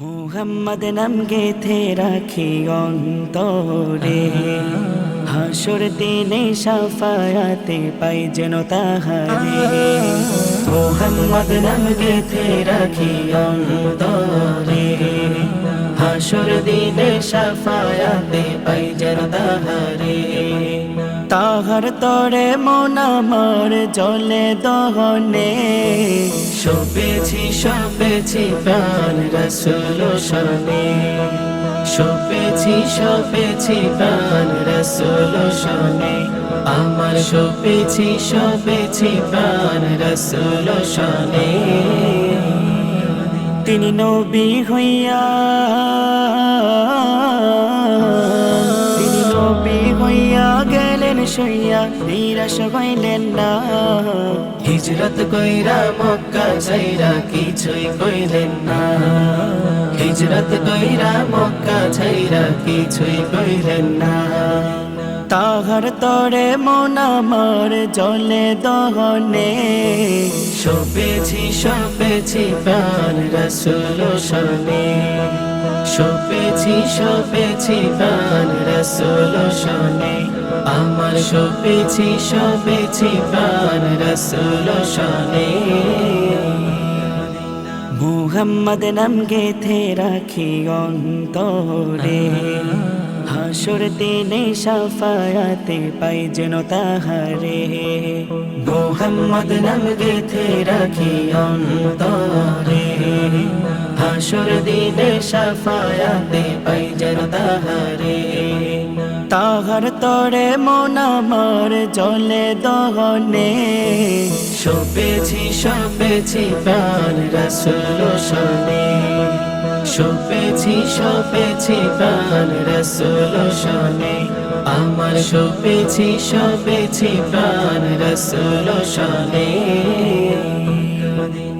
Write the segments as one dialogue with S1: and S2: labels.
S1: মুহাম্মদ নাম গেথে রাখি অন্তরে, হাসর দিনে শাফায়াতে পাই যেন তাহারে। মুহাম্মদ নাম গেথে রাখি অন্তরে, হাসর দিনে শাফায়াতে পাই যেন তাহারে। তাহার তরে মন আমার জলে দহনে, সপেছি প্রাণ রসুল শানে। সপেছি প্রাণ রসুল শানে। আমার সপেছি প্রাণ রসুল শানে। তিনি নবী হইয়া, তিনি নবী হইয়া গেলেন সইয়া, নিরাশ হইলেন না। হিজরত কইরা মক্কা ছাইরা কিছুই কইলেন না। হিজরত কইরা মক্কা ছাইরা কিছুই কইলেন না। তাহার তরে মন আমার জলে দহনে, সপেছি প্রাণ রসুল শানে। সপেছি প্রাণ রসুল শানে। আমার সপেছি প্রাণ রসুল শানে। মুহাম্মদ নাম গেথে রাখি অন্তরে, হাসর দিনে শাফায়াতে পাই যেন তাহারে। মুহাম্মদ নাম গেথে রাখি অন্তরে, হাসর দিনে শাফায়াতে পাই যেন তাহারে। তাহার তরে মন আমার জলে দহনে, সপেছি প্রাণ রসুল শানে। সপেছি প্রাণ রসুল শানে। আমার সপেছি প্রাণ রসুল শানে।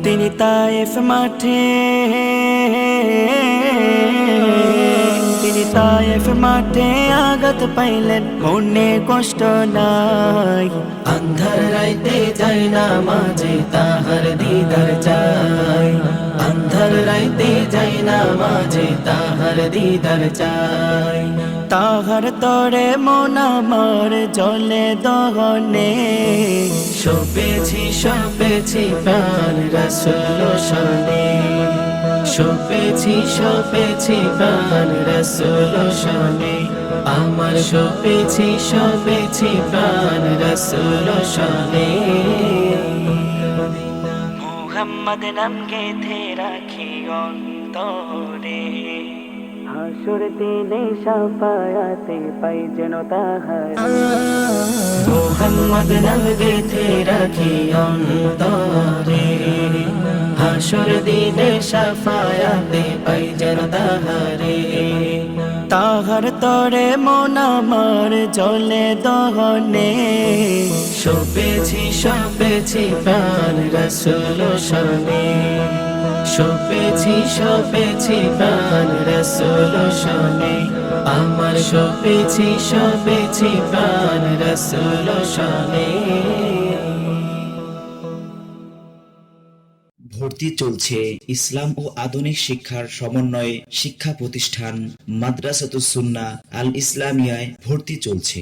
S1: তিনি তায়েফ মাঠে, তিনি তায়েফ মাঠে আঘাত পাইলেন, মনে কষ্ট নাই। আন্ধার রাইতে যায় না মাঝে তাহার দিদার চাই। আন্ধার রাইতে যায় না মাঝে তাহার দিদার চাই। তাহার তরে মন আমার জলে দহনে, সপেছি প্রাণ রসুল শানে। সপেছি প্রাণ রসুল শানে। আমার সপেছি প্রাণ রসুল শানে। মুহাম্মদ নাম গেথে রাখি অন্তরে, হাসর দিনে শাফায়াতে পাই যেন তাহারে। মুহাম্মদ নাম গেথে রাখি অন্তরে, হাসর দিনে শাফায়াতে পাই যেন তাহারে। তাহার তরে মন আমার জলে দহনে, সপেছি প্রাণ রসুল শানে। সপেছি প্রাণ রসুল শানে। আমার সপেছি প্রাণ রসুল শানে।
S2: ভর্তি চলছে ইসলাম ও আধুনিক শিক্ষার সমন্বয়ে শিক্ষা প্রতিষ্ঠান মাদ্রাসাতুস সুন্নাহ আল ইসলামিয়ায় ভর্তি চলছে।